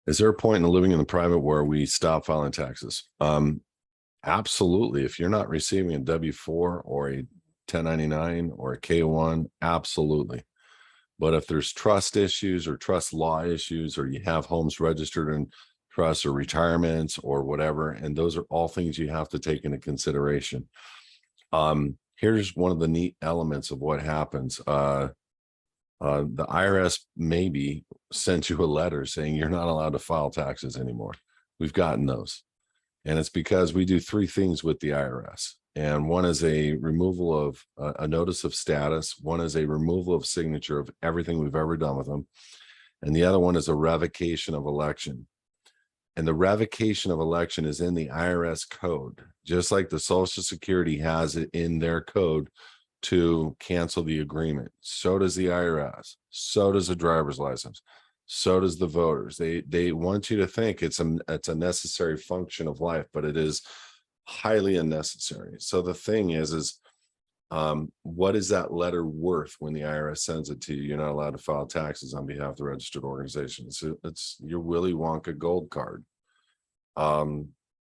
Is there a point in living in the private where we stop filing taxes? Absolutely. If you're not receiving a W-4 or a 1099 or a K-1, absolutely. But if there's trust issues or trust law issues, or you have homes registered in trust or retirements or whatever, and those are all things you have to take into consideration. Here's one of the neat elements of what happens. The IRS maybe sent you a letter saying you're not allowed to file taxes anymore. We've gotten those. And it's because we do three things with the IRS. And one is a removal of a notice of status. One is a removal of signature of everything we've ever done with them. And the other one is a revocation of election. And the revocation of election is in the IRS code, just like the Social Security has it in their code to cancel the agreement. So does the IRS. So does the driver's license. So does the voters. They want you to think it's a necessary function of life, but it is highly unnecessary. So the thing is what is that letter worth when the IRS sends it to you? You're not allowed to file taxes on behalf of the registered organization. So it's your Willy Wonka gold card.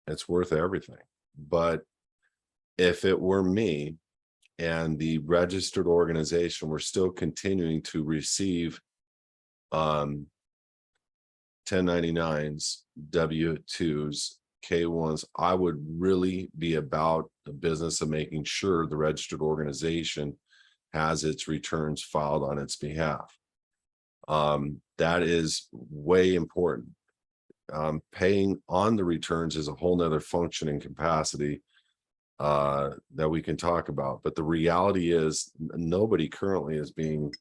It's worth everything. But if it were me and the registered organization were still continuing to receive 1099s, W-2s, K-1s, I would really be about the business of making sure the registered organization has its returns filed on its behalf. That is way important. Paying on the returns is a whole nother function and capacity that we can talk about. But the reality is nobody currently is being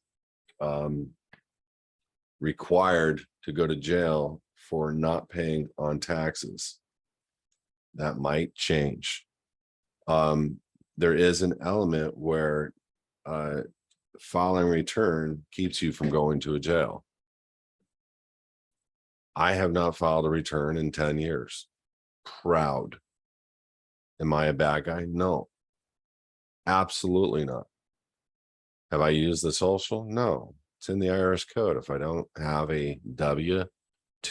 required to go to jail for not paying on taxes. That might change. There is an element where filing return keeps you from going to a jail. I have not filed a return in 10 years. Proud. Am I a bad guy? No, absolutely not. Have I used the social? No, it's in the IRS code. If I don't have a W-2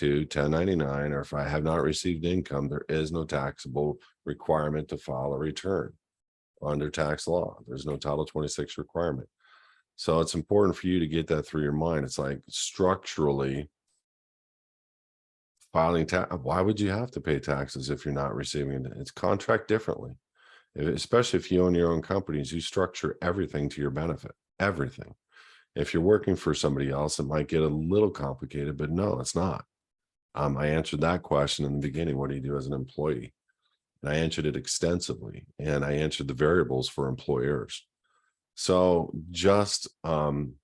1099, or if I have not received income, there is no taxable requirement to file a return under tax law. There's no Title 26 requirement. So it's important for you to get that through your mind. It's like structurally filing tax. Why would you have to pay taxes if you're not receiving it? It's contract differently. Especially if you own your own companies, you structure everything to your benefit, everything. If you're working for somebody else, it might get a little complicated, but no, it's not. I answered that question in the beginning. What do you do as an employee? And I answered it extensively, and I answered the variables for employers. So just, again,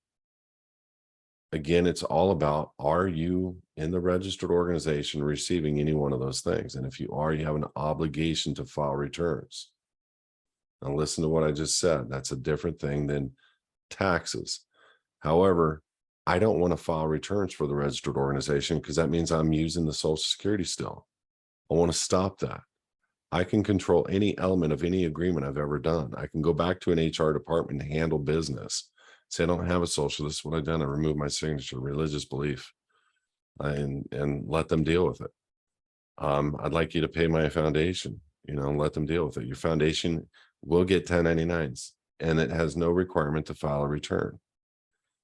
it's all about, are you in the registered organization receiving any one of those things? And if you are, you have an obligation to file returns. Now listen to what I just said. That's a different thing than taxes. However, I don't want to file returns for the registered organization because that means I'm using the Social Security still. I want to stop that. I can control any element of any agreement I've ever done. I can go back to an HR department and handle business. Say I don't have a social, this is what I've done. I remove my signature, religious belief, and let them deal with it. I'd like you to pay my foundation, let them deal with it. Your foundation will get 1099s, and it has no requirement to file a return.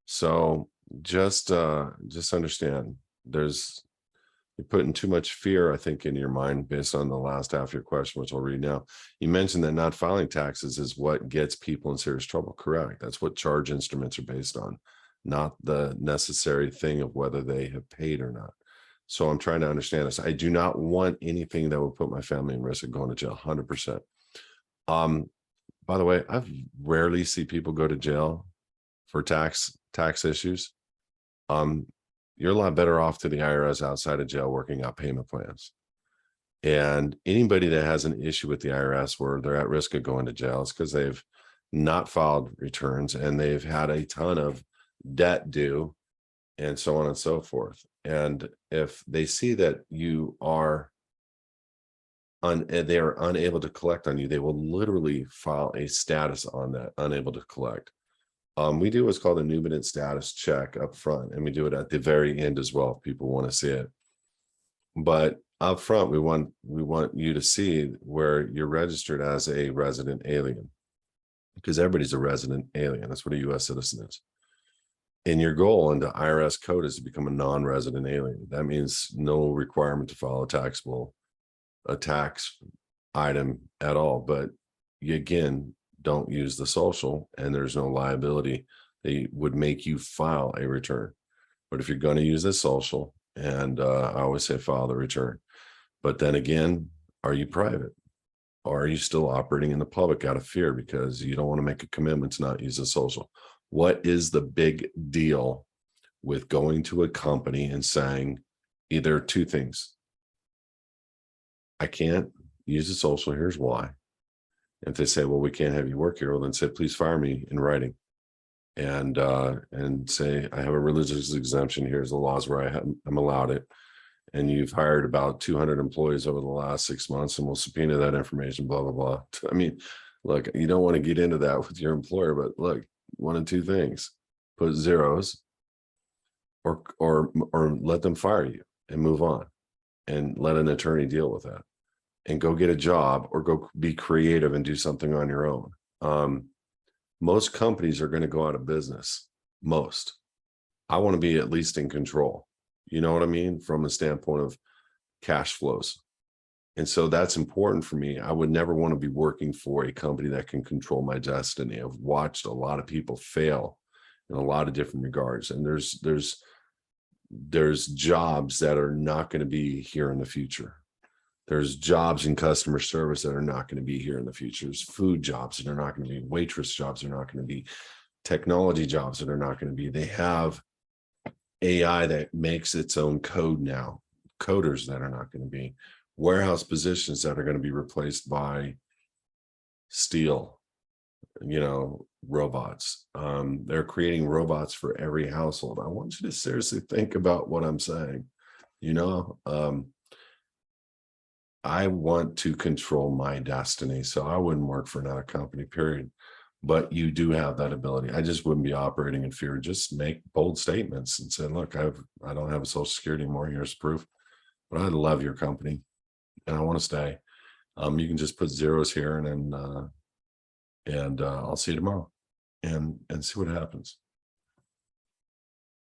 So just understand you're putting too much fear, I think, in your mind based on the last half of your question, which I'll read now. You mentioned that not filing taxes is what gets people in serious trouble. Correct. That's what charge instruments are based on, not the necessary thing of whether they have paid or not. So I'm trying to understand this. I do not want anything that would put my family in risk of going to jail, 100%. By the way, I've rarely see people go to jail for tax issues. You're a lot better off to the IRS outside of jail working out payment plans. And anybody that has an issue with the IRS where they're at risk of going to jail, it's because they've not filed returns and they've had a ton of debt due and so on and so forth. And if they see that you are they are unable to collect on you, they will literally file a status on that, unable to collect. We do what's called a numinant status check up front, and we do it at the very end as well if people want to see it. But up front, we want you to see where you're registered as a resident alien, because everybody's a resident alien. That's what a U.S. citizen is. And your goal in the IRS code is to become a non-resident alien. That means no requirement to file a tax item at all. But you, again, don't use the social, and there's no liability that would make you file a return. But if you're going to use the social, and I always say file the return. But then again, are you private? Or are you still operating in the public out of fear because you don't want to make a commitment to not use the social? What is the big deal with going to a company and saying either two things? I can't use the social. Here's why. If they say, well, we can't have you work here, well, then say, please fire me in writing. And say, I have a religious exemption. Here's the laws where I'm allowed it. And you've hired about 200 employees over the last 6 months, and we'll subpoena that information, blah, blah, blah. I mean, look, you don't want to get into that with your employer, but look, one of two things: put zeros, or let them fire you and move on, and let an attorney deal with that, and go get a job, or go be creative and do something on your own. Most companies are going to go out of business. Most. I want to be at least in control. You know what I mean? From a standpoint of cash flows. And so that's important for me. I would never want to be working for a company that can control my destiny. I've watched a lot of people fail in a lot of different regards. And there's jobs that are not going to be here in the future. There's jobs in customer service that are not going to be here in the future. There's food jobs that are not going to be, waitress jobs are not going to be, technology jobs that are not going to be. They have AI that makes its own code now, coders that are not going to be, warehouse positions that are going to be replaced by steel, robots. They're creating robots for every household. I want you to seriously think about what I'm saying. I want to control my destiny, so I wouldn't work for another company, period. But you do have that ability. I just wouldn't be operating in fear. Just make bold statements and say, look, I don't have a social security anymore. Here's proof, but I love your company and I want to stay. You can just put zeros here, and then I'll see you tomorrow and see what happens.